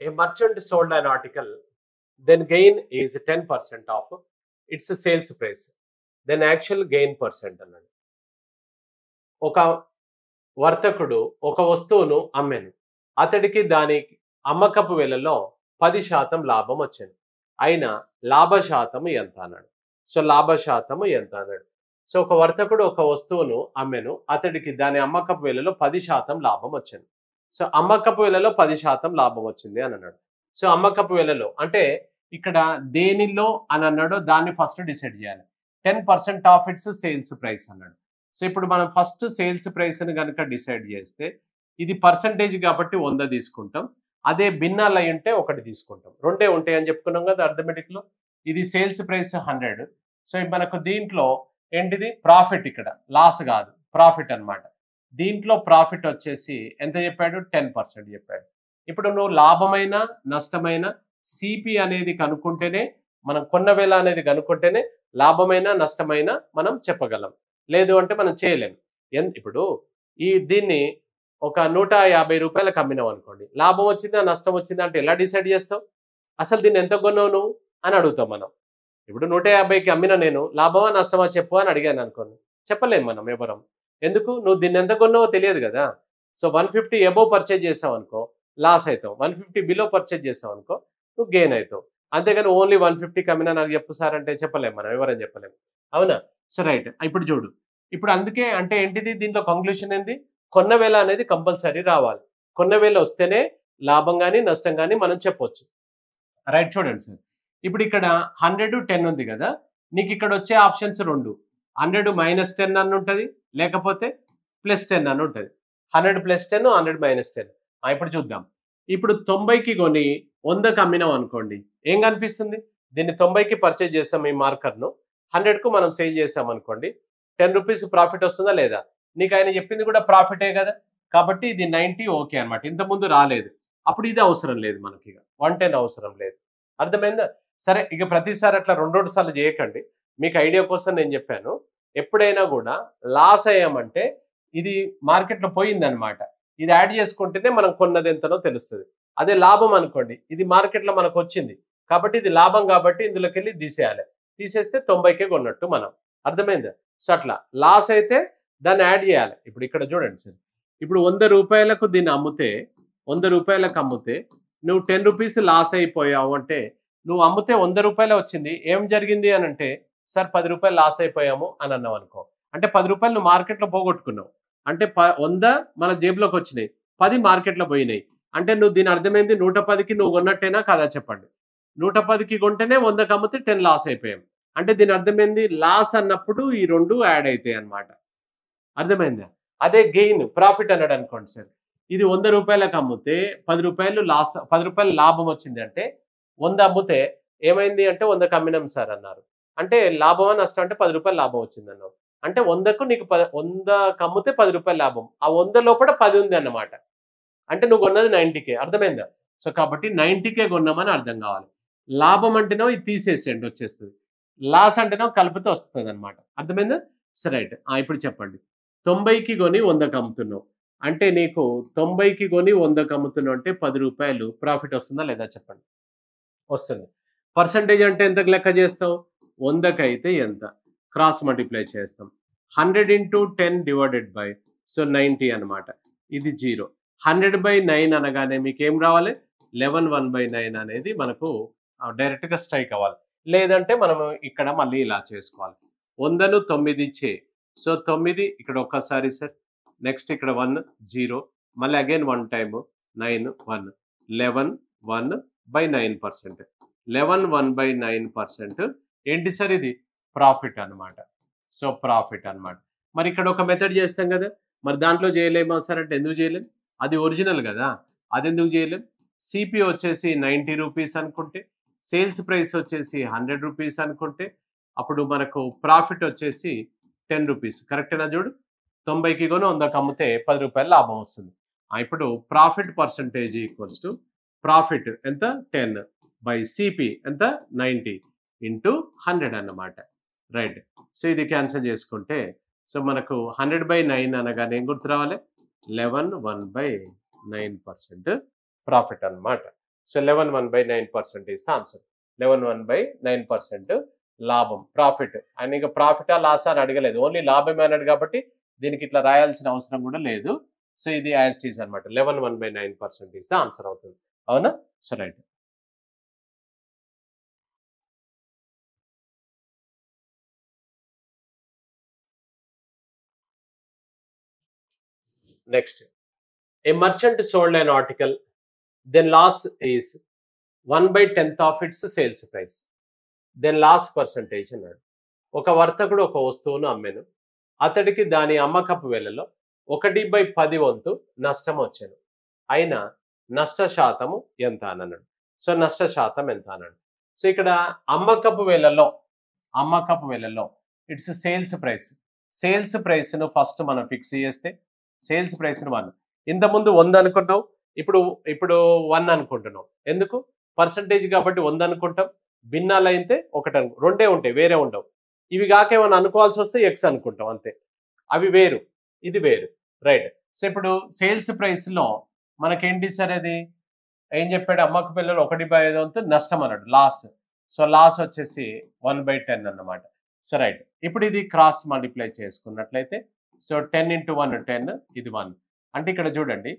A merchant sold an article, then gain is 10% of its sales price. Then actual gain percent అన్నాడు. ఒక వర్తకుడు ఒక వస్తువును అమ్మాను. అతడికి దాని అమ్మకపు వెలలో 10% లాభం వచ్చింది. అయినా లాభ శాతం ఎంత అన్నాడు. సో లాభ శాతం ఎంత అన్నాడు. సో ఒక వర్తకుడు ఒక వస్తువును అమ్మాను. అతడికి దాని అమ్మకపు వెలలో 10% లాభం వచ్చింది. సో అమ్మకపు వెలలో 10% లాభం వచ్చింది అని అన్నాడు. సో అమ్మకపు వెలలో అంటే ఇక్కడ దేనిలో అని అన్నాడో దాన్ని ఫస్ట్ డిసైడ్ చేయాలి. 10% ఆఫ్ ఇట్స్ సేల్స్ ప్రైస్ అన్నాడు. సో ఇప్పుడు మనం ఫస్ట్ సేల్స్ ప్రైస్ ని కనుక డిసైడ్ చేస్తే ఇది పర్సంటేజ్ కాబట్టి 100 తీసుకుంటాం. అదే భిన్నాలు అయి ఉంటే 1 తీసుకుంటాం. రెండే ఉంటాయి అని చెప్పుకున్నాం కదా అర్థమెటిక్ లో. ఇది సేల్స్ ప్రైస్ 100. సో మనకు దీంట్లో ఏంటిది ప్రాఫిట్, ఇక్కడ లాస్ కాదు ప్రాఫిట్ అన్నమాట. దీంట్లో ప్రాఫిట్ వచ్చేసి ఎంత చెప్పాడు, 10% చెప్పాడు. ఇప్పుడు నువ్వు లాభమైన నష్టమైన సిపి అనేది కనుక్కుంటేనే, మనం కొన్న వేళ అనేది కనుక్కుంటేనే లాభమైన నష్టమైన మనం చెప్పగలం. లేదు అంటే మనం చేయలేం. ఇప్పుడు దీన్ని ఒక 150 రూపాయలకు అమ్మినావు అనుకోండి, లాభం వచ్చిందా నష్టం వచ్చిందా అంటే ఎలా డిసైడ్ చేస్తావు? అసలు దీన్ని ఎంత కొన్నావు నువ్వు అని అడుగుతాం మనం. ఇప్పుడు 150కి అమ్మిన నేను లాభమా నష్టమా చెప్పు అని అడిగాను అనుకోండి, చెప్పలేం మనం ఎవరం. ఎందుకు? నువ్వు దీన్ని ఎంత కొన్నావో తెలియదు కదా. సో 150 అబోవ్ పర్చేజ్ చేసావు అనుకో లాస్ అవుతావు, 150 బిలో పర్చేజ్ చేసావు అనుకో నువ్వు గెయిన్ అవుతావు. అంతేగాని ఓన్లీ 150కి అమ్మినా నాకు చెప్పు సార్ అంటే చెప్పలేం మనం, ఎవరని చెప్పలేం. అవునా? సో రైట్, ఇప్పుడు చూడు. ఇప్పుడు అందుకే అంటే ఏంటిది, దీంట్లో కంక్లూషన్ ఏంది, కొన్న వేళ అనేది కంపల్సరీ రావాలి. కొన్న వేళ వస్తేనే లాభం కానీ నష్టం కానీ మనం చెప్పొచ్చు. రైట్, చూడండి సార్. ఇప్పుడు ఇక్కడ 100 10 ఉంది కదా, నీకు ఇక్కడ వచ్చే ఆప్షన్స్ 2. 100 -10 అని ఉంటుంది, లేకపోతే +10 అని ఉంటుంది. 100 +10, 100 -10. ఇప్పుడు చూద్దాం. ఇప్పుడు 90కి కొని 100కి అమ్మినాం అనుకోండి, ఏం కనిపిస్తుంది? దీన్ని 90కి పర్చేజ్ చేస్తాం ఈ మార్కర్ను, 100కు మనం సేల్ చేసాం అనుకోండి, 10 రూపీస్ ప్రాఫిట్ వస్తుందా లేదా? నీకు ఆయన చెప్పింది కూడా ప్రాఫిటే కదా, కాబట్టి ఇది 90 ఓకే అనమాట. ఇంతకుముందు రాలేదు, అప్పుడు ఇది అవసరం లేదు మనకి, ఇక 110 అవసరం లేదు. అర్థమైందా? సరే, ఇక ప్రతిసారి అట్లా 2 సార్లు చేయకండి. మీకు ఐడియా కోసం నేను చెప్పాను. ఎప్పుడైనా కూడా లాస్ అయ్యామంటే ఇది మార్కెట్లో పోయిందనమాట, ఇది యాడ్ చేసుకుంటేనే మనం కొన్నది ఎంతనో తెలుస్తుంది. అదే లాభం అనుకోండి, ఇది మార్కెట్లో మనకు వచ్చింది కాబట్టి ఇది లాభం, కాబట్టి ఇందులోకి వెళ్ళి తీసేయాలి. తీసేస్తే 90కే కొన్నట్టు మనం. అర్థమైందా? సో అట్లా లాస్ అయితే దాన్ని యాడ్ చేయాలి. ఇప్పుడు ఇక్కడ చూడండి సార్, ఇప్పుడు 100 రూపాయలకు దీన్ని అమ్మితే, 100 రూపాయలకు అమ్మితే నువ్వు 10 రూపీస్ లాస్ అయిపోయావు అంటే, నువ్వు అమ్మితే 100 రూపాయలే వచ్చింది, ఏం జరిగింది అని అంటే, సార్ 10 రూపాయలు లాస్ అయిపోయాము అని అన్నావు అనుకో, అంటే 10 రూపాయలు నువ్వు మార్కెట్లో పోగొట్టుకున్నావు. అంటే 100 మన జేబులోకి వచ్చినాయి, 10 మార్కెట్లో పోయినాయి. అంటే నువ్వు దీని అర్థమైంది 110కి నువ్వు కొన్నట్టేనా కాదా చెప్పండి? 110కి కొంటేనే 100కి అమ్మితే 10 లాస్ అయిపోయాం. అంటే దీని అర్థమైంది లాస్ అన్నప్పుడు ఈ 2 యాడ్ అవుతాయి అన్నమాట. అర్థమైందా? అదే గెయిన్ ప్రాఫిట్ అన్నాడు అనుకోండి సార్, ఇది 100 రూపాయలకు అమ్మితే 10 రూపాయలు లాస్, 10 రూపాయలు లాభం వచ్చింది అంటే, 100 అమ్మితే ఏమైంది అంటే 100కి అమ్మినాం సార్ అన్నారు. అంటే లాభమా నష్టం అంటే 10 రూపాయలు లాభం వచ్చింది అన్నావు. అంటే 100కు నీకు 100కి అమ్మితే 10 రూపాయలు లాభం, ఆ 100 లోపల 10 ఉంది అన్నమాట. అంటే నువ్వు కొన్నది 90కే. అర్థమైందా? సో కాబట్టి 90కే కొన్నామని అర్థం కావాలి. లాభం అంటేనో ఇది తీసేసేయండి వచ్చేస్తుంది, లాస్ అంటేనో కలిపితే వస్తుంది అనమాట. అర్థమైందా? సరే రైట్. ఇప్పుడు చెప్పండి, 90కి కొని 100కి అమ్ముతున్నావు అంటే, నీకు 90కి కొని 100కి అమ్ముతున్నావు అంటే 10 రూపాయలు ప్రాఫిట్ వస్తుందా లేదా చెప్పండి? వస్తుంది. పర్సంటేజ్ అంటే ఎంతకు లెక్క చేస్తావు? 100కి అయితే ఎంత, క్రాస్ మల్టిప్లై చేస్తాం. 100 × 10 డివైడెడ్ బై, సో 90 అనమాట. ఇది 0. 100/9 అనగానే మీకు ఏం రావాలి? 11/1/9 అనేది మనకు డైరెక్ట్గా స్ట్రైక్ అవ్వాలి. లేదంటే మనం ఇక్కడ మళ్ళీ ఇలా చేసుకోవాలి. 100ను 9 చే, సో 9 ఇక్కడ ఒక్కసారి సార్, నెక్స్ట్ ఇక్కడ 1 0, మళ్ళీ అగైన్ 1 టైమ్ 9 1, 11 1/9%. 11 1/9% ఏంటి సార్? ఇది ప్రాఫిట్ అన్నమాట. సో ప్రాఫిట్ అన్నమాట. మరి ఇక్కడ ఒక మెథడ్ చేస్తాం కదా, మరి దాంట్లో చేయలేమా సార్ అంటే ఎందుకు చేయలేం? అది ఒరిజినల్ కదా, అది ఎందుకు చేయలేం? సిపి వచ్చేసి 90 రూపీస్ అనుకుంటే, సేల్స్ ప్రైస్ వచ్చేసి 100 రూపీస్ అనుకుంటే, అప్పుడు మనకు ప్రాఫిట్ వచ్చేసి 10 రూపీస్. కరెక్టేనా? చూడు, 90కి కొని 100కి అమ్మితే 10 రూపాయలు లాభం వస్తుంది. ఇప్పుడు profit percentage equals to profit ఎంత 10 బై సిపి ఎంత 90 × 100 అన్నమాట. రైట్. సో ఇది క్యాన్సిల్ చేసుకుంటే, సో మనకు 100/9 అనగానే ఏం గుర్తు రావాలి? 11 1/9% ప్రాఫిట్ అన్నమాట. So 11/9% is the answer. 11/9% లాభం, ప్రాఫిట్. అండ్ ఇంకా ప్రాఫిటా లాసా అని అడగలేదు, ఓన్లీ లాభమే అన్నాడు కాబట్టి దీనికి ఇట్లా రాయాల్సిన అవసరం కూడా లేదు. సో ఇది యాజ్ ఇట్ ఈస్ అనమాట. 11/9% ఈస్ ద ఆన్సర్ అవుతుంది. అవునా? So right. Next, a merchant sold an article, then loss is 1/10th of its sales price, then loss percentage అన్నాడు. ఒక వర్తకుడు ఒక వస్తువును అమ్మెను, అతడికి దాని అమ్మకపు వెలలో 1/10 వంతు నష్టం వచ్చాను, అయినా నష్ట శాతము ఎంత అని అన్నాడు. సో నష్ట శాతం ఎంత అన్నాడు. సో ఇక్కడ అమ్మకపు వెలలో ఇట్స్ సేల్స్ ప్రైస్. సేల్స్ ప్రైస్ను ఫస్ట్ మనం ఫిక్స్ చేస్తే సేల్స్ ప్రైస్ను 1. ఇంతకుముందు 100 అనుకున్నావు, ఇప్పుడు 1 అనుకుంటున్నావు. ఎందుకు? పర్సంటేజ్ కాబట్టి 100 అనుకుంటాం. భిన్నాలు అయితే 1 రెండే ఉంటాయి, వేరే ఉండవు. ఇవి కాక ఏమైనా అనుకోవాల్సి వస్తే ఎక్స్ అనుకుంటాం అంతే. అవి వేరు, ఇది వేరు. రైట్. సో ఇప్పుడు సేల్స్ ప్రైస్లో మనకేంటి సార్, అది ఏం చెప్పాడు? అమ్మక పిల్లలు 1/5 వంతు నష్టం అన్నాడు, లాస్. సో లాస్ వచ్చేసి 1/10 అన్నమాట. So right. ఇప్పుడు ఇది క్రాస్ మల్టిప్లై చేసుకున్నట్లయితే సో 10 × 1 10, ఇది 1. అంటే ఇక్కడ చూడండి,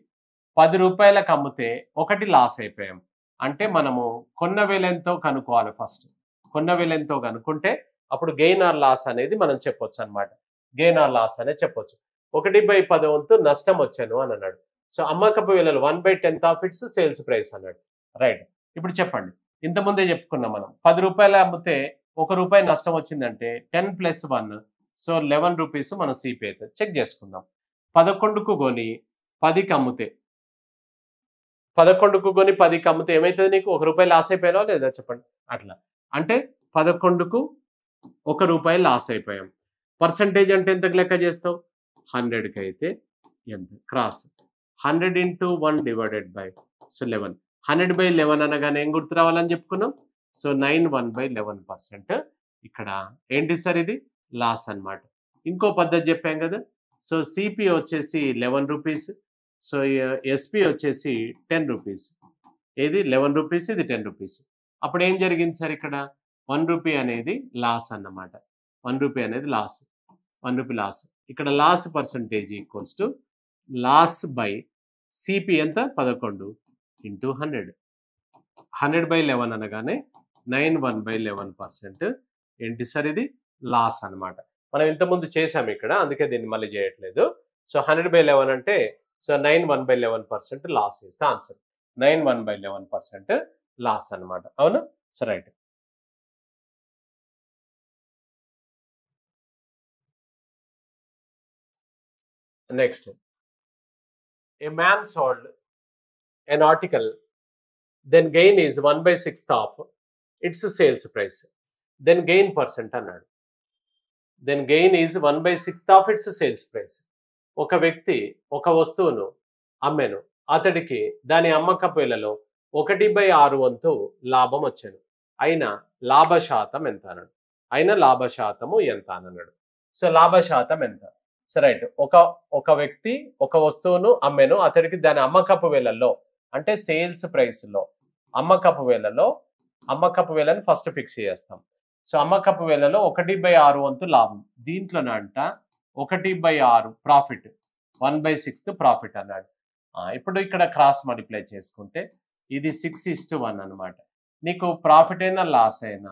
10 రూపాయలకు అమ్మితే 1 లాస్ అయిపోయాం. అంటే మనము కొన్న వేలెంతో కనుక్కోవాలి ఫస్ట్. కొన్న వేలెంతో కనుక్కుంటే అప్పుడు గెయిన్ ఆర్ లాస్ అనేది మనం చెప్పొచ్చు అనమాట. గెయిన్ ఆర్ లాస్ అనేది చెప్పొచ్చు. 1/10 వంతు నష్టం వచ్చాను అని అన్నాడు. సో అమ్మకపు విలువలు 1/10th of its sales price అన్నాడు. రైట్. ఇప్పుడు చెప్పండి, ఇంతకుముందే చెప్పుకున్నాం మనం, 10 రూపాయలు అమ్మితే 1 రూపాయి నష్టం వచ్చిందంటే 10 + 1, సో 11 రూపీస్ మనం సిపి అవుతుంది. చెక్ చేసుకుందాం. 11కు కొని 10కి అమ్మితే, 11కు కొని 10కి అమ్మితే ఏమవుతుంది? నీకు 1 రూపాయి లాస్ అయిపోయావా లేదా చెప్పండి. అట్లా అంటే 11కు 1 రూపాయి లాస్ అయిపోయాం. పర్సంటేజ్ అంటే ఎంతకు లెక్క చేస్తావు? 100కి అయితే ఎంత? Cross 100 × 1 / so 11. 100/11 అనగానే ఏం గుర్తు రావాలని చెప్పుకున్నాం? సో 9 1/11%. ఇక్కడ ఏంటి సార్, ఇది లాస్ అన్నమాట. ఇంకో పద్ధతి చెప్పాం కదా. సో సిపి వచ్చేసి 11 రూపీస్, సో ఎస్పి వచ్చేసి 10 రూపీస్. ఏది 11 రూపీస్, ఇది 10 రూపీస్. అప్పుడు ఏం జరిగింది సార్, ఇక్కడ 1 రూపీ అనేది లాస్ అన్నమాట. 1 రూపీ అనేది లాస్, 1 రూపీ లాస్. ఇక్కడ loss percentage equals to loss by CP ఎంత? 11 × 100. 100/11 అనగానే 9 1/11%. ఏంటి సార్, ఇది లాస్ అన్నమాట. మనం ఇంతకుముందు చేసాం ఇక్కడ, అందుకే దీన్ని మళ్ళీ చేయట్లేదు. సో 100/11 అంటే so 9 1/11% loss is the answer. 9 1/11% loss అన్నమాట. అవునా? So right. Next, a man sold an article, then gain is 1/6th of its sales price, then gain percent అన్నాడు. then gain is 1/6th of its sales price. ఒక వ్యక్తి ఒక వస్తువును అమ్మెను, అతడికి దాని అమ్మకపు విలువలో 1/6 వంతు లాభం వచ్చాను, అయినా లాభ శాతం ఎంత అన్నాడు. అయినా లాభ శాతము ఎంత అన్నాడు. సో లాభ శాతం ఎంత? So right. ఒక వ్యక్తి ఒక వస్తువును అమ్మెను, అతడికి దాని అమ్మకపు వేలలో అంటే సేల్స్ ప్రైస్లో అమ్మకపు వేలను ఫస్ట్ ఫిక్స్ చేస్తాం. సో అమ్మకపు వేలలో 1/6 వంతు లాభం. దీంట్లోనంట 1/6 ప్రాఫిట్, 1/6th ప్రాఫిట్ అన్నాడు. ఇప్పుడు ఇక్కడ క్రాస్ మల్టిప్లై చేసుకుంటే ఇది 6:1 అనమాట. నీకు ప్రాఫిట్ అయినా లాస్ అయినా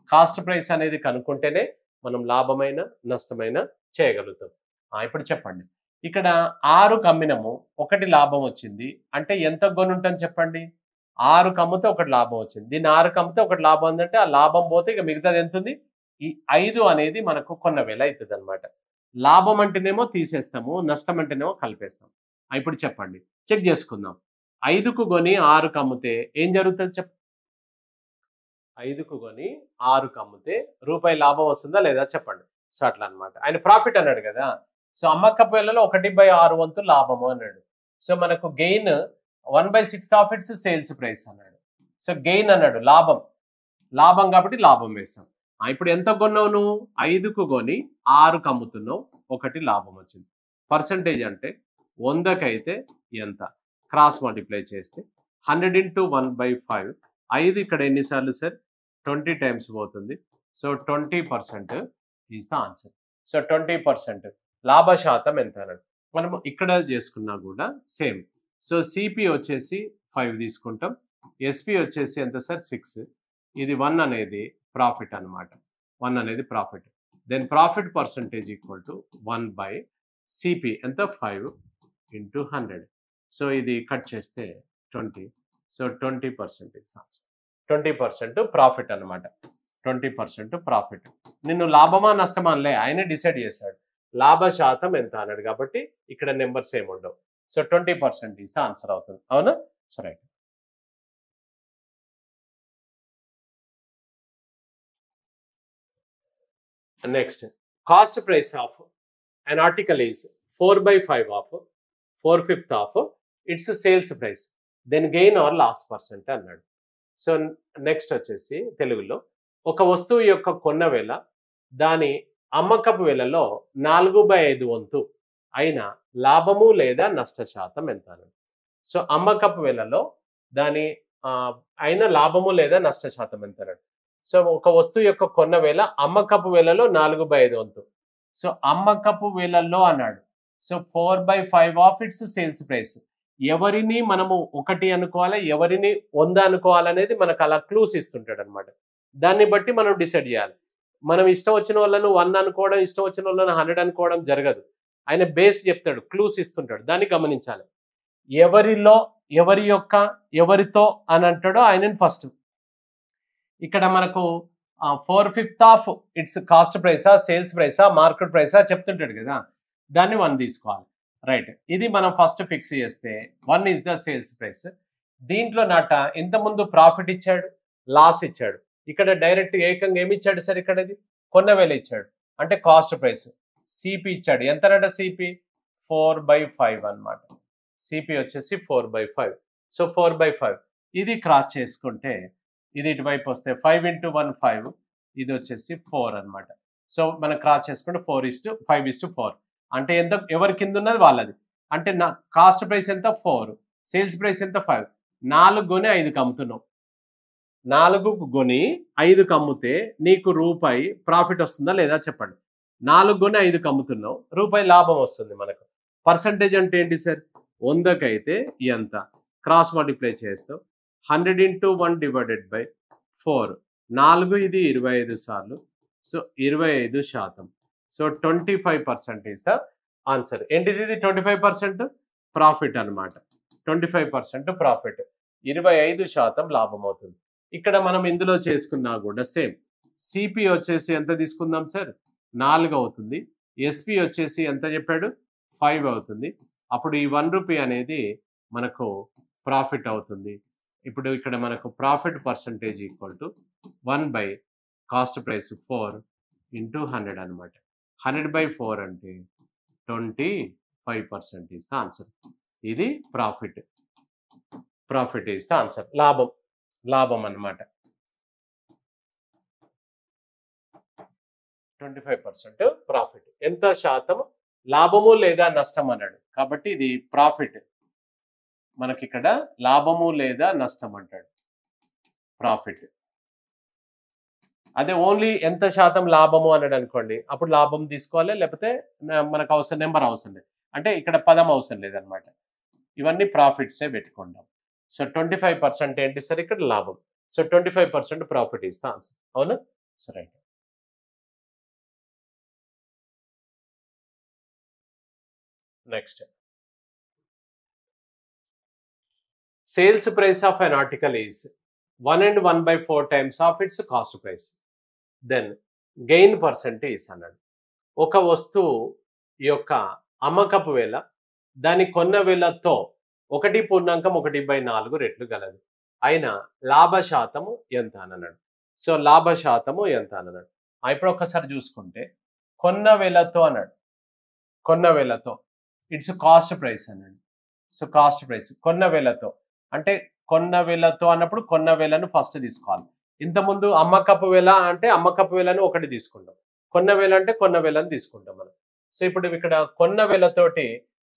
కాస్ట్ ప్రైస్ అనేది కనుక్కుంటేనే మనం లాభమైన నష్టమైన చేయగలుగుతాం. ఇప్పుడు చెప్పండి, ఇక్కడ 6కు అమ్మినము, 1 లాభం వచ్చింది అంటే ఎంత కొని ఉంటుంది చెప్పండి? 6కు అమ్మితే 1 లాభం వచ్చింది. దీన్ని 6కు అమ్మితే 1 లాభం ఉందంటే ఆ లాభం పోతే ఇక మిగతాది ఎంత ఉంది? ఈ 5 అనేది మనకు కొన్న వేల అవుతుంది అనమాట. లాభం అంటేనేమో తీసేస్తాము, నష్టం అంటేనేమో కలిపేస్తాం. ఇప్పుడు చెప్పండి, చెక్ చేసుకుందాం. 5కు కొని 6కు అమ్మితే ఏం జరుగుతుంది చెప్ప? 5కు కొని 6కు అమ్మితే రూపాయి లాభం వస్తుందా లేదా చెప్పండి. సో అట్లా అనమాట. ఆయన ప్రాఫిట్ అన్నాడు కదా. సో అమ్మకపు వేలలో 1/6 వంతు లాభము అన్నాడు. సో మనకు gain 1/6th of its sales price అన్నాడు. సో గెయిన్ అన్నాడు, లాభం కాబట్టి లాభం వేస్తాం. ఇప్పుడు ఎంత కొన్నావు నువ్వు? 5కు కొని 6కు అమ్ముతున్నావు, 1 లాభం వచ్చింది. పర్సంటేజ్ అంటే 100కి అయితే ఎంత? క్రాస్ మల్టిప్లై చేస్తే 100 into 1/5. 5 ఇక్కడ ఎన్నిసార్లు సార్? 20 టైమ్స్ పోతుంది. So 20% is the answer. So 20% లాభ శాతం ఎంత అన్నాడు. మనం ఇక్కడ చేసుకున్నా కూడా సేమ్. సో సిపి వచ్చేసి 5 తీసుకుంటాం. ఎస్పి వచ్చేసి ఎంత సార్? 6. ఇది 1 అనేది ప్రాఫిట్ అనమాట. 1 అనేది profit. Then profit percentage equal to 1/సిపి ఎంత? 5 into 100. సో ఇది కట్ చేస్తే 20. So 20% is answer. 20% ప్రాఫిట్ అనమాట. 20% ప్రాఫిట్. నిన్ను లాభమా నష్టమా అనలే, ఆయన డిసైడ్ చేశాడు. లాభ శాతం ఎంత అన్నాడు కాబట్టి ఇక్కడ నెంబర్స్ ఏమి ఉండవు. సో 20% ఇస్ ద ఆన్సర్ అవుతుంది. అవునా? So right. Next, cost price of an article is 4/5 of 4/5 of its sales price, then gain or loss percent అన్నాడు. సో నెక్స్ట్ వచ్చేసి తెలుగులో, ఒక వస్తువు యొక్క కొన్న వేల దాని అమ్మకపు వేలలో 4/5 వంతు అయిన లాభము లేదా నష్ట శాతం ఎంత అన్నాడు. సో అమ్మకపు వేలలో దాని అయిన లాభము లేదా నష్ట శాతం ఎంత అన్నాడు. సో ఒక వస్తువు యొక్క కొన్న వేల అమ్మకపు వేలలో 4/5 వంతు. సో అమ్మకపు వేలల్లో అన్నాడు. So 4/5 off its sales price. ఎవరిని మనము 1 అనుకోవాలి, ఎవరిని 100 అనుకోవాలనేది మనకు అలా క్లూస్ ఇస్తుంటాడు అనమాట. దాన్ని బట్టి మనం డిసైడ్ చేయాలి. మనం ఇష్టం వచ్చిన వాళ్ళను 1 అనుకోవడం, ఇష్టం వచ్చిన వాళ్ళను 100 అనుకోవడం జరగదు. ఆయన బేస్ చెప్తాడు, క్లూస్ ఇస్తుంటాడు, దాన్ని గమనించాలి. ఎవరిలో, ఎవరి యొక్క, ఎవరితో అని అంటాడో ఆయనని ఫస్ట్. ఇక్కడ మనకు 4/5 ఆఫ్ ఇట్స్ కాస్ట్ ప్రైసా, సేల్స్ ప్రైసా, మార్కెట్ ప్రైసా చెప్తుంటాడు కదా, దాన్ని 1 తీసుకోవాలి. రైట్, ఇది మనం ఫస్ట్ ఫిక్స్ చేస్తే 1 ఈజ్ ద సేల్స్ ప్రైస్. దీంట్లో నాట ఇంతకుముందు ప్రాఫిట్ ఇచ్చాడు, లాస్ ఇచ్చాడు. ఇక్కడ డైరెక్ట్ ఏకంగా ఏమి ఇచ్చాడు సార్? ఇక్కడ ఇది కొన్న వేల ఇచ్చాడు, అంటే కాస్ట్ ప్రైస్. సిపి ఇచ్చాడు, ఎంతనట సిపి? 4/5 అనమాట. సిపి వచ్చేసి 4/5. సో 4/5 ఇది క్రాస్ చేసుకుంటే ఇది ఇటువైపు వస్తే 5 into 1 5, ఇది వచ్చేసి 4 అనమాట. సో మనం క్రాస్ చేసుకుంటే 4:5:4 అంటే ఎంత? ఎవరి కింద ఉన్నది వాళ్ళది. అంటే నా కాస్ట్ ప్రైస్ ఎంత? 4, సేల్స్ ప్రైస్ ఎంత? 5. 4 కొని 5 అమ్ముతున్నావు. 4 కొని 5 అమ్మితే నీకు రూపాయి ప్రాఫిట్ వస్తుందా లేదా చెప్పండి. 4 కొని 5 అమ్ముతున్నావు, రూపాయి లాభం వస్తుంది మనకు. పర్సంటేజ్ అంటే ఏంటి సార్? 100కి అయితే ఎంత? క్రాస్ మల్టిప్లై చేస్తావు. 100 into 1 divided by 4. 4 ఇది 25 సార్లు. So 25%. So 25% is the answer. ఏంటిది? ఇది 25% ప్రాఫిట్ అనమాట. 25% ప్రాఫిట్, 25% లాభం అవుతుంది. ఇక్కడ మనం ఇందులో చేసుకున్నా కూడా సేమ్. సిపి వచ్చేసి ఎంత తీసుకుందాం సార్? 4 అవుతుంది. ఎస్పి వచ్చేసి ఎంత చెప్పాడు? 5 అవుతుంది. అప్పుడు ఈ 1 రూపీ అనేది మనకు ప్రాఫిట్ అవుతుంది. ఇప్పుడు ఇక్కడ మనకు profit percentage equal to 1 cost price 4 into 100 అనమాట. 100/4 అంటే 25% ఈస్ ద ఆన్సర్. ఇది profit. Profit is the answer. లాభం, లాభం అనమాట. 25% ప్రాఫిట్. ఎంత శాతం లాభము లేదా నష్టం అన్నాడు కాబట్టి ఇది ప్రాఫిట్. మనకి ఇక్కడ లాభము లేదా నష్టం అంటాడు, ప్రాఫిట్. అదే ఓన్లీ ఎంత శాతం లాభము అన్నాడు అనుకోండి, అప్పుడు లాభం తీసుకోవాలి, లేకపోతే మనకు అవసరం నెంబర్ అవసరం లేదు, అంటే ఇక్కడ పదం అవసరం లేదనమాట. ఇవన్నీ ప్రాఫిట్సే పెట్టుకుంటాం. సో 25% ఏంటి సార్? ఇక్కడ లాభం. So 25% profit is the answer. అవునా? So right. Next, sales price of an article is 1 and 1/4 times of its cost price. Then gain percentage అన్నాడు. ఒక వస్తువు యొక్క అమ్మకపు వేల దాని కొన్న వేలతో 1.1/4 రెట్లు గలదు. అయినా లాభ శాతము ఎంత అని అన్నాడు. సో లాభ శాతము ఎంత అని అన్నాడు. ఇప్పుడు ఒకసారి చూసుకుంటే కొన్న వేలతో అన్నాడు. కొన్న వేలతో ఇట్స్ కాస్ట్ ప్రైస్ అన్నాడు. సో కాస్ట్ ప్రైస్ కొన్న వేలతో అంటే కొన్న వేలతో అన్నప్పుడు కొన్న వేలను ఫస్ట్ తీసుకోవాలి. ఇంతకుముందు అమ్మకపు వేల అంటే అమ్మకపు వేలను 1 తీసుకుంటాం, కొన్న వేల అంటే కొన్న వేలను తీసుకుంటాం మనం. సో ఇప్పుడు ఇక్కడ కొన్న వేలతోటి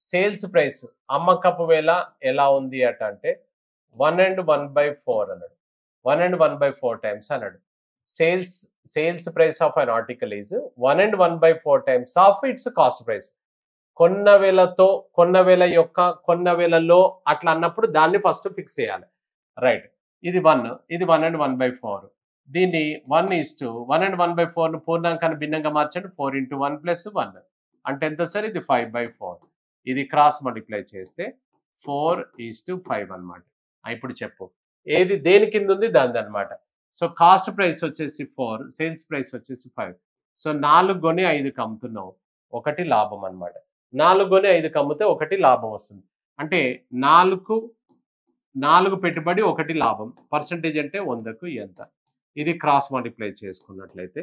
సేల్స్ ప్రైస్ అమ్మకపు వేల ఎలా ఉంది అంటే 1 and 1/4 అన్నాడు. 1 and 1/4 times అన్నాడు. Sales price of an article is 1 and 1/4 times of its cost price. కొన్న వేల యొక్క కొన్న వేలలో అట్లా అన్నప్పుడు దాన్ని ఫస్ట్ ఫిక్స్ చేయాలి. రైట్. ఇది 1, ఇది 1 and 1/4. దీన్ని 1 and 1/4 పూర్ణాంకాన్ని భిన్నంగా మార్చండి. 4 into 1 plus 1 అంటే ఎంత సార్? ఇది 5/4. ఇది క్రాస్ మల్టిప్లై చేస్తే 4:5 అన్నమాట. ఇప్పుడు చెప్పు ఏది దేని కింద ఉంది? దాని అన్నమాట. సో కాస్ట్ ప్రైస్ వచ్చేసి 4, సేల్స్ ప్రైస్ వచ్చేసి 5. సో 4 కొని 5కి అమ్ముతున్నావు, 1 లాభం అన్నమాట. 4 కొని 5కి అమ్మితే 1 లాభం వస్తుంది. అంటే 4 పెట్టుబడి 1 లాభం. పర్సంటేజ్ అంటే 100కు ఎంత? ఇది క్రాస్ మల్టిప్లై చేసుకున్నట్లయితే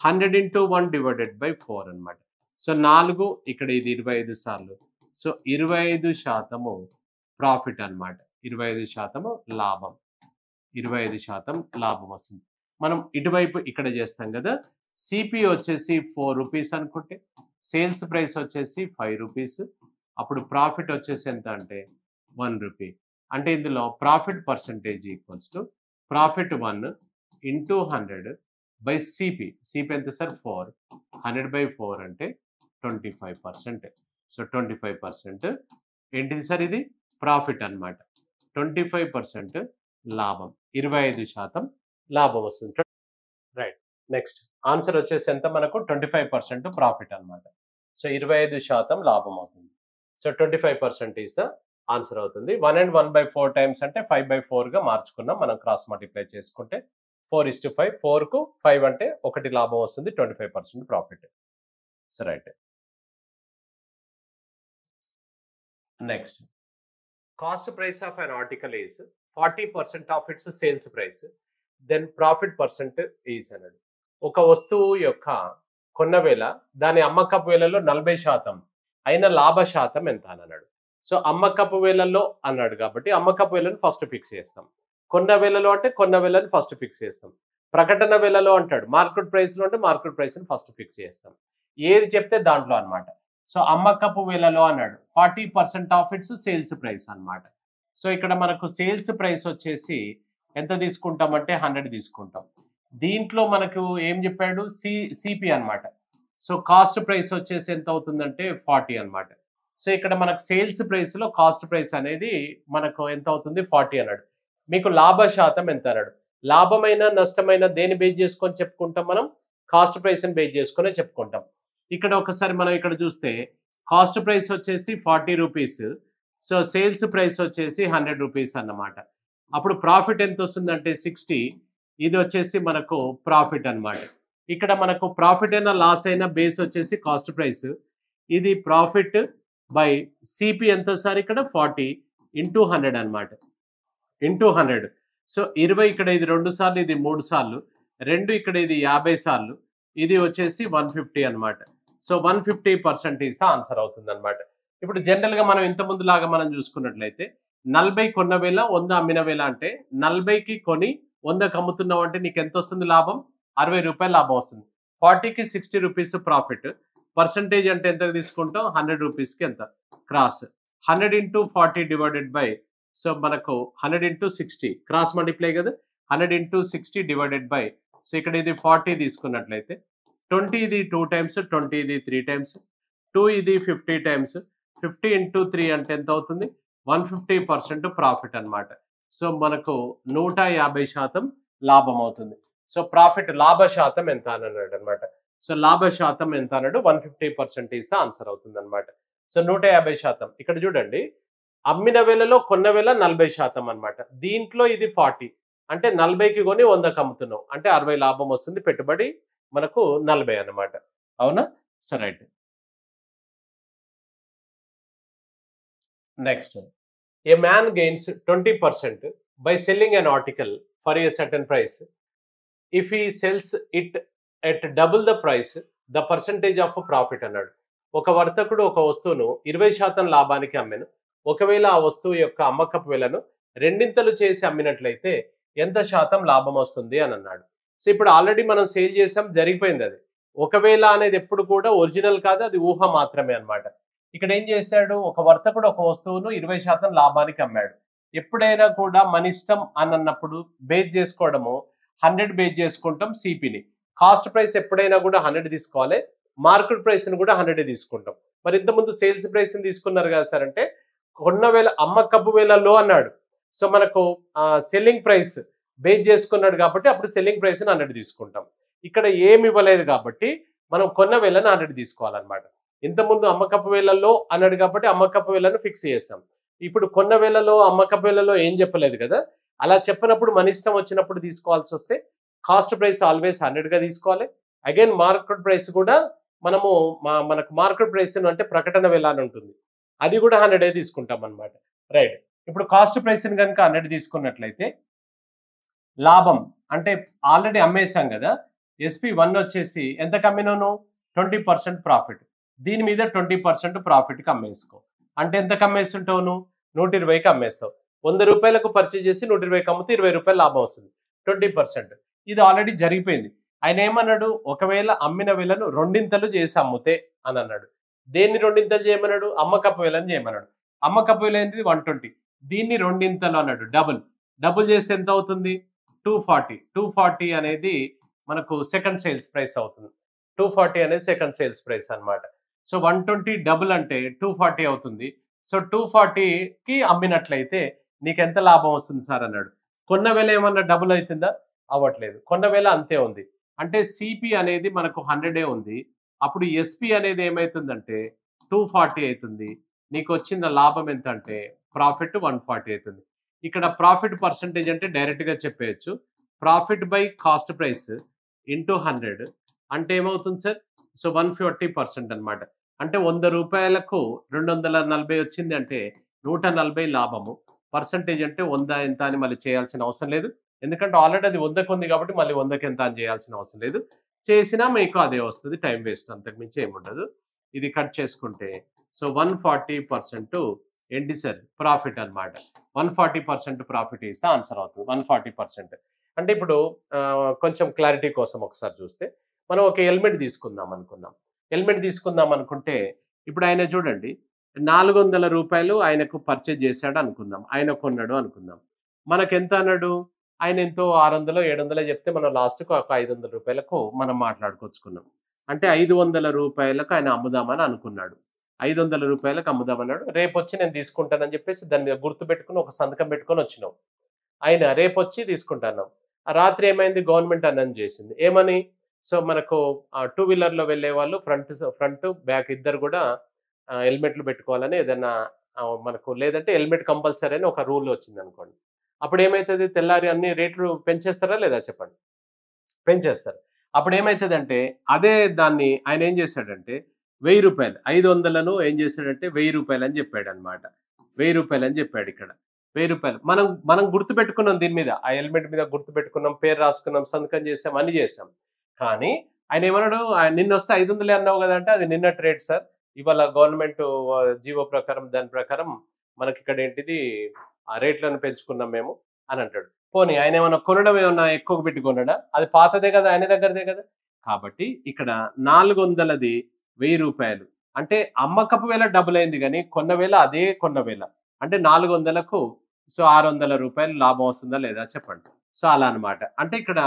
100 into 1 divided by 4 అన్నమాట. సో 4 ఇక్కడ ఇది 25 సార్లు. సో 25% ప్రాఫిట్ అన్నమాట. 25% లాభం. 25% లాభం వస్తుంది. మనం ఇటువైపు ఇక్కడ చేస్తాం కదా. సిపి వచ్చేసి 4 రూపీస్ అనుకుంటే, సేల్స్ ప్రైస్ వచ్చేసి 5 రూపీస్. అప్పుడు ప్రాఫిట్ వచ్చేసి ఎంత అంటే 1 రూపీ. అంటే ఇందులో profit percentage equals to profit 1 into 100 by CP. CP ఎంత సార్? 4. 100/4 అంటే 25%. సో 25% ఏంటిది సార్? ఇది ప్రాఫిట్ అన్నమాట. 25% లాభం. 25% లాభం వస్తుంది. రైట్. నెక్స్ట్ ఆన్సర్ వచ్చేసి ఎంత మనకు? 25% ప్రాఫిట్ అన్నమాట. సో 25% లాభం అవుతుంది. సో 25% ఈస్ ద ఆన్సర్ అవుతుంది. 1 and 1/4 times అంటే 5/4గా మార్చుకున్నాం మనం క్రాస్ మల్టిప్లై చేసుకుంటే. 4:5. 4కు 5 అంటే 1 లాభం వస్తుంది. 25% profit. So right. Next cost price of an article is 40% of its sales price. Then profit percent is అన్నాడు. ఒక వస్తువు యొక్క కొన్న వేల దాని అమ్మకపు వేలలో 40% అయిన లాభ శాతం ఎంత అని అన్నాడు. సో అమ్మకపు వేలలో అన్నాడు కాబట్టి అమ్మకపు వేలను ఫస్ట్ ఫిక్స్ చేస్తాం. కొన్న వేలలో అంటే కొన్న వేలని ఫస్ట్ ఫిక్స్ చేస్తాం. ప్రకటన వేలలో అంటాడు మార్కెట్ ప్రైస్లో అంటే మార్కెట్ ప్రైస్ని ఫస్ట్ ఫిక్స్ చేస్తాం. ఏది చెప్తే దాంట్లో అన్నమాట. సో అమ్మకపు వేలలో అన్నాడు 40% ఆఫ్ ఇట్స్ సేల్స్ ప్రైస్ అన్నమాట. సో ఇక్కడ మనకు సేల్స్ ప్రైస్ వచ్చేసి ఎంత తీసుకుంటామంటే 100 తీసుకుంటాం. దీంట్లో మనకు ఏం చెప్పాడు? సిపి అన్నమాట. సో కాస్ట్ ప్రైస్ వచ్చేసి ఎంత అవుతుందంటే 40 అన్నమాట. సో ఇక్కడ మనకు సేల్స్ ప్రైస్లో కాస్ట్ ప్రైస్ అనేది మనకు ఎంత అవుతుంది? 40 అన్నాడు. మీకు లాభ శాతం ఎంత అన్నాడు. లాభమైన నష్టమైన దేని బేస్ చేసుకొని చెప్పుకుంటాం మనం? కాస్ట్ ప్రైస్ని బేస్ చేసుకునే చెప్పుకుంటాం. ఇక్కడ ఒకసారి మనం ఇక్కడ చూస్తే కాస్ట్ ప్రైస్ వచ్చేసి 40 రూపీస్. సో సేల్స్ ప్రైస్ వచ్చేసి 100 రూపీస్ అన్నమాట. అప్పుడు ప్రాఫిట్ ఎంత వస్తుందంటే 60. ఇది వచ్చేసి మనకు ప్రాఫిట్ అన్నమాట. ఇక్కడ మనకు ప్రాఫిట్ అయినా లాస్ అయినా బేస్ వచ్చేసి కాస్ట్ ప్రైస్. ఇది ప్రాఫిట్ బై సిపి ఎంత సార్? ఇక్కడ 40 into 100 అన్నమాట. into 100. సో 20 ఇక్కడ ఇది 2 సార్లు, ఇది 3 సార్లు, 2 ఇక్కడ ఇది 50 సార్లు, ఇది వచ్చేసి 150 అన్నమాట. సో 150% ఈస్ ద ఆన్సర్ అవుతుంది అన్నమాట. ఇప్పుడు జనరల్గా మనం ఇంత ముందు లాగా మనం చూసుకున్నట్లయితే 40 కొన్న వేల 100 అమ్మిన వేల అంటే 40కి కొని 100కి అమ్ముతున్నావు అంటే నీకు ఎంత వస్తుంది లాభం? 60 రూపాయలు లాభం వస్తుంది. 40కి 60 రూపీస్ ప్రాఫిట్. పర్సంటేజ్ అంటే ఎంత తీసుకుంటాం? 100 రూపీస్కి ఎంత? Cross 100 into 40 divided by, so మనకు 100 into 60 క్రాస్ మల్టిప్లై కదా. 100 into 60 divided by, సో ఇక్కడ ఇది 40 తీసుకున్నట్లయితే 20 ఇది 2 times, 20 ఇది 3 times, 2 ఇది 50 times, 50 into 3 అంటే ఎంత అవుతుంది? 150% ప్రాఫిట్ అన్నమాట. సో మనకు 150% లాభం అవుతుంది. సో ప్రాఫిట్ లాభ శాతం ఎంత అని అన్నాడు అనమాట. సో లాభ శాతం ఎంత అన్నాడు? 150% ఈస్ ద ఆన్సర్ అవుతుంది అనమాట. సో 150%. ఇక్కడ చూడండి అమ్మిన వేలలో కొన్న వేల 40% అన్నమాట. దీంట్లో ఇది 40 అంటే 40కి కొని 100కి అమ్ముతున్నావు అంటే 60 లాభం వస్తుంది. పెట్టుబడి మనకు 40 అన్నమాట. అవునా? So right. Next A man gains 20% by selling an article for a certain price. If he sells it at double the price the percentage of profit అన్నాడు. ఒక వర్తకుడు ఒక వస్తువును 20% లాభానికి అమ్మాను. ఒకవేళ ఆ వస్తువు యొక్క అమ్మకపు వేలను రెండింతలు చేసి అమ్మినట్లయితే ఎంత శాతం లాభం వస్తుంది అని అన్నాడు. సో ఇప్పుడు ఆల్రెడీ మనం సేల్ చేసాం, జరిగిపోయింది. అది ఒకవేళ అనేది ఎప్పుడు కూడా ఒరిజినల్ కాదు, అది ఊహ మాత్రమే అన్నమాట. ఇక్కడ ఏం చేశాడు? ఒక వర్తకుడు ఒక వస్తువును 20% లాభానికి అమ్మాడు. ఎప్పుడైనా కూడా మన ఇష్టం అని అన్నప్పుడు బేస్ చేసుకోవడము 100 బేస్ చేసుకుంటాం సిపిని. కాస్ట్ ప్రైస్ ఎప్పుడైనా కూడా 100 తీసుకోవాలి. మార్కెట్ ప్రైస్ని కూడా 100 తీసుకుంటాం. మరి ఇంతకుముందు సేల్స్ ప్రైస్ని తీసుకున్నారు కదా సార్ అంటే కొన్న వేల అమ్మకపు వేలలో అన్నాడు. సో మనకు సెల్లింగ్ ప్రైస్ బేస్ చేసుకున్నాడు కాబట్టి అప్పుడు సెల్లింగ్ ప్రైస్ని 100 తీసుకుంటాం. ఇక్కడ ఏమి ఇవ్వలేదు కాబట్టి మనం కొన్న వేలను 100 తీసుకోవాలన్నమాట. ఇంతకుముందు అమ్మకపు వేలలో అన్నాడు కాబట్టి అమ్మకపు వేలను ఫిక్స్ చేసాం. ఇప్పుడు కొన్న వేలలో అమ్మకపు వేలలో ఏం చెప్పలేదు కదా. అలా చెప్పినప్పుడు మన ఇష్టం వచ్చినప్పుడు తీసుకోవాల్సి వస్తే కాస్ట్ ప్రైస్ ఆల్వేస్ 100గా తీసుకోవాలి. అగైన్ మార్కెట్ ప్రైస్ కూడా మనము మనకు మార్కెట్ ప్రైస్ అంటే ప్రకటన వేల అని ఉంటుంది. అది కూడా 100 తీసుకుంటాం అన్నమాట. రైట్. ఇప్పుడు కాస్ట్ ప్రైస్ని కనుక 100 తీసుకున్నట్లయితే లాభం అంటే ఆల్రెడీ అమ్మేసాం కదా. SP1 వచ్చేసి ఎంత కమ్మినాను 20% ప్రాఫిట్. దీని మీద 20% ప్రాఫిట్కి అమ్మేసుకో. అంటే ఎంత కమ్మేస్తుంటావు నువ్వు 120కి అమ్మేస్తావు. 100 రూపాయలకు పర్చేజ్ చేసి 120కి అమ్మితే 20 రూపాయలు లాభం వస్తుంది. 20%. ఇది ఆల్రెడీ జరిగిపోయింది. ఆయన ఏమన్నాడు, ఒకవేళ అమ్మిన వేలను రెండింతలు చేసి అమ్ముతే అని అన్నాడు. దేన్ని రెండింతలు చేయమన్నాడు, అమ్మకపు వేలను చేయమన్నాడు. అమ్మకపు వేల ఏంటిది 120, దీన్ని రెండింతలు అన్నాడు. డబుల్ చేస్తే ఎంత అవుతుంది 240. 240 అనేది మనకు సెకండ్ సేల్స్ ప్రైస్ అవుతుంది. 240 అనేది సెకండ్ సేల్స్ ప్రైస్ అన్నమాట. సో 120 డబుల్ అంటే 240 అవుతుంది. సో 240కి అమ్మినట్లయితే నీకు ఎంత లాభం వస్తుంది సార్ అన్నాడు. కొన్న వేల ఏమన్నా డబుల్ అవుతుందా, అవ్వట్లేదు. కొన్న వేల అంతే ఉంది. అంటే సిపి అనేది మనకు 100 ఉంది. అప్పుడు ఎస్పి అనేది ఏమవుతుందంటే 240 అవుతుంది. నీకు వచ్చిన లాభం ఎంత అంటే ప్రాఫిట్ 140 అవుతుంది. ఇక్కడ ప్రాఫిట్ పర్సంటేజ్ అంటే డైరెక్ట్గా చెప్పేయచ్చు. Profit by cost price into 100 అంటే ఏమవుతుంది సార్, సో 140% అనమాట. అంటే 100 రూపాయలకు 240 వచ్చింది అంటే 140 లాభము. పర్సంటేజ్ అంటే 100 ఎంత అని మళ్ళీ చేయాల్సిన అవసరం లేదు. ఎందుకంటే ఆల్రెడీ అది 100కి ఉంది కాబట్టి మళ్ళీ 100కి ఎంత అని చేయాల్సిన అవసరం లేదు. చేసినా మీకు అదే వస్తుంది, టైం వేస్ట్, అంతకు మించి ఏముండదు. ఇది కట్ చేసుకుంటే సో 140% ఏంటి సార్ ప్రాఫిట్ అనమాట. 140% ప్రాఫిట్ ఇస్తే ఆన్సర్ అవుతుంది 140%. అంటే ఇప్పుడు కొంచెం క్లారిటీ కోసం ఒకసారి చూస్తే మనం ఒక హెల్మెట్ తీసుకుందాం అనుకున్నాం. హెల్మెట్ తీసుకుందాం అనుకుంటే ఇప్పుడు ఆయన చూడండి 400 రూపాయలు ఆయనకు పర్చేజ్ చేశాడు అనుకుందాం, ఆయన కొన్నాడు అనుకుందాం. మనకెంత అన్నాడు, ఆయన ఎంతో 600 700 చెప్తే మనం లాస్ట్కు ఒక 500 రూపాయలకు మనం మాట్లాడుకొచ్చుకున్నాం. అంటే 500 రూపాయలకు ఆయన అమ్ముదామని అనుకున్నాడు. 500 రూపాయలకు అమ్ముదామన్నాడు. రేపు వచ్చి నేను తీసుకుంటానని చెప్పేసి దాని మీద గుర్తు పెట్టుకుని ఒక సంతకం పెట్టుకొని వచ్చినాం. ఆయన రేపు వచ్చి తీసుకుంటాను. ఆ రాత్రి ఏమైంది, గవర్నమెంట్ అనౌన్స్ చేసింది ఏమని, సో మనకు 2 వీలర్లో వెళ్ళే వాళ్ళు ఫ్రంట్ బ్యాక్ ఇద్దరు కూడా హెల్మెట్లు పెట్టుకోవాలని ఏదైనా మనకు, లేదంటే హెల్మెట్ కంపల్సరీ అని ఒక రూల్ వచ్చింది అనుకోండి. అప్పుడు ఏమైతుంది, తెల్లారి అన్ని రేట్లు పెంచేస్తారా లేదా చెప్పండి, పెంచేస్తారు. అప్పుడు ఏమైతుందంటే అదే దాన్ని ఆయన ఏం చేశాడంటే 1000 రూపాయలు 500ను ఏం చేశాడంటే 1000 రూపాయలు అని చెప్పాడు అనమాట. 1000 రూపాయలు అని చెప్పాడు ఇక్కడ. 1000 రూపాయలు మనం గుర్తు పెట్టుకున్నాం, దీని మీద ఆ హెల్మెట్ మీద గుర్తు పెట్టుకున్నాం, పేరు రాసుకున్నాం, సంతకం చేసాం, అన్ని చేసాం. కానీ ఆయన ఏమన్నాడు, నిన్న వస్తే 500 అన్నావు కదా అంటే అది నిన్నటి రేట్ సార్, ఇవాళ గవర్నమెంట్ జీవో ప్రకారం దాని ప్రకారం మనకి ఇక్కడ ఏంటిది ఆ రేట్లను పెంచుకున్నాం మేము అని అంటాడు. పోనీ ఆయన ఏమన్నా కొనడం ఏమన్నా ఎక్కువ పెట్టి కొనడా, అది పాతదే కదా, ఆయన దగ్గరదే కదా. కాబట్టి ఇక్కడ 400ది 1000 రూపాయలు అంటే అమ్మకపు వేల డబుల్ అయింది, కానీ కొన్న వేల అదే కొన్న వేల అంటే 400కు సో 600 రూపాయలు లాభం వస్తుందా లేదా చెప్పండి. సో అలా అనమాట. అంటే ఇక్కడ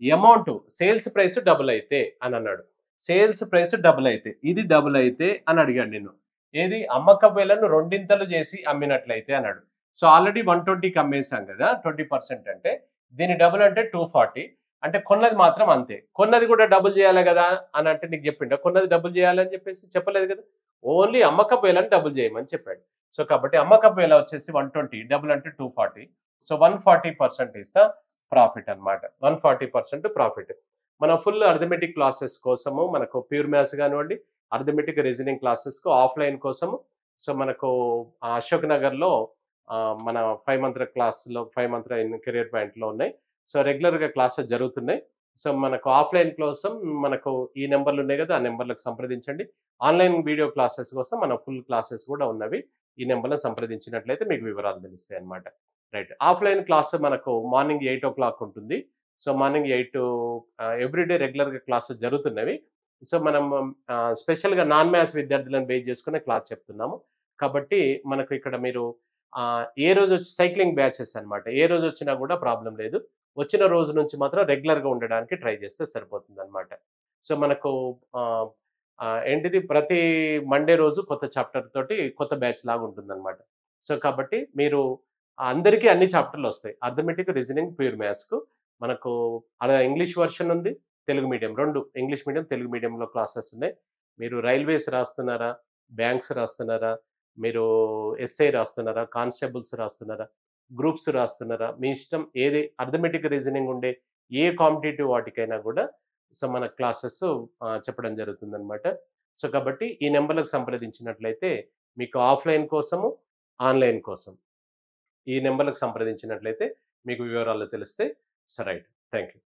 అమౌంట్ సేల్స్ ప్రైస్ డబుల్ అయితే అని అన్నాడు. సేల్స్ ప్రైస్ డబుల్ అయితే, ఇది డబుల్ అయితే అని అడిగాడు నిన్ను. ఏది, అమ్మకపు వేలను రెండింతలు చేసి అమ్మినట్లయితే అన్నాడు. సో ఆల్రెడీ 120కి అమ్మేసాం కదా 20% అంటే దీని డబుల్ అంటే 240. అంటే కొన్నది మాత్రం అంతే, కొన్నది కూడా డబుల్ చేయాలి కదా అని అంటే నీకు చెప్పిండ, కొన్నది డబుల్ చేయాలని చెప్పేసి చెప్పలేదు కదా, ఓన్లీ అమ్మకపు వేలను డబుల్ చేయమని చెప్పాడు. సో కాబట్టి అమ్మకపు వేల వచ్చేసి 120, డబుల్ అంటే 240. సో 140% ఇస్ ద ప్రాఫిట్ అనమాట. 140% ప్రాఫిట్. మన ఫుల్ అర్థమెటిక్ క్లాసెస్ కోసము మనకు ప్యూర్ మ్యాథ్స్ కానివ్వండి, అర్థమెటిక్ రీజనింగ్ క్లాసెస్కు ఆఫ్లైన్ కోసము సో మనకు అశోక్ నగర్లో మన 5 మంత్ర క్లాస్లో 5 మంత్ర ఇన్ కెరియర్ పాయింట్లో ఉన్నాయి. సో రెగ్యులర్గా క్లాసెస్ జరుగుతున్నాయి. సో మనకు ఆఫ్లైన్ కోసం మనకు ఈ నెంబర్లు ఉన్నాయి కదా, ఆ నెంబర్లకు సంప్రదించండి. ఆన్లైన్ వీడియో క్లాసెస్ కోసం మన ఫుల్ క్లాసెస్ కూడా ఉన్నవి. ఈ నెంబర్లను సంప్రదించినట్లయితే మీకు వివరాలు తెలుస్తాయి అన్నమాట. రైట్. ఆఫ్లైన్ క్లాస్ మనకు మార్నింగ్ 8 o'clock ఉంటుంది. సో మార్నింగ్ 8 ఎవ్రీడే రెగ్యులర్గా క్లాసెస్ జరుగుతున్నవి. సో మనం స్పెషల్గా నాన్ మ్యాథ్స్ విద్యార్థులను బేస్ చేసుకునే క్లాస్ చెప్తున్నాము. కాబట్టి మనకు ఇక్కడ మీరు ఏ రోజు వచ్చి సైక్లింగ్ బ్యాచెస్ అన్నమాట. ఏ రోజు వచ్చినా కూడా ప్రాబ్లమ్ లేదు. వచ్చిన రోజు నుంచి మాత్రం రెగ్యులర్‌గా ఉండడానికి ట్రై చేస్తే సరిపోతుందన్నమాట. సో, మనకు ఆహ్, ఏంటిది ప్రతి మండే రోజు కొత్త చాప్టర్ తోటి కొత్త బ్యాచ్ లాగా ఉంటుందన్నమాట. సో, కాబట్టి మీరు అందరికీ అన్ని చాప్టర్‌లొస్తాయి. అర్థమెటిక్, రీజనింగ్, ప్యూర్ మ్యాథ్స్‌కు మనకు ఇంగ్లీష్ వెర్షన్ ఉంది. Telugu medium 2 English medium, Telugu మీడియంలో క్లాసెస్ ఉన్నాయి. మీరు రైల్వేస్ రాస్తున్నారా? బ్యాంక్స్ రాస్తున్నారా? మీరు ఎస్ఐ రాస్తున్నారా? కానిస్టేబుల్స్ రాస్తున్నారా? గ్రూప్స్ రాస్తున్నారా? మీ ఇష్టం ఏది అర్థమెటిక్, రీజనింగ్ ఉండే ఏ కాంపిటీటివ్ వాటికైనా గూడా సో, మన క్లాసెస్ చెప్పడం జరుగుతుందనమాట. సో, కాబట్టి ఈ నంబర్‌లకు సంప్రదించినట్లయితే మీకు ఆఫ్‌లైన్ కోసము, ఆన్‌లైన్ కోసం ఈ నంబర్‌లకు సంప్రదించినట్లయితే మీకు వివరాలు తెలుస్తాయి. So, right. Thank you.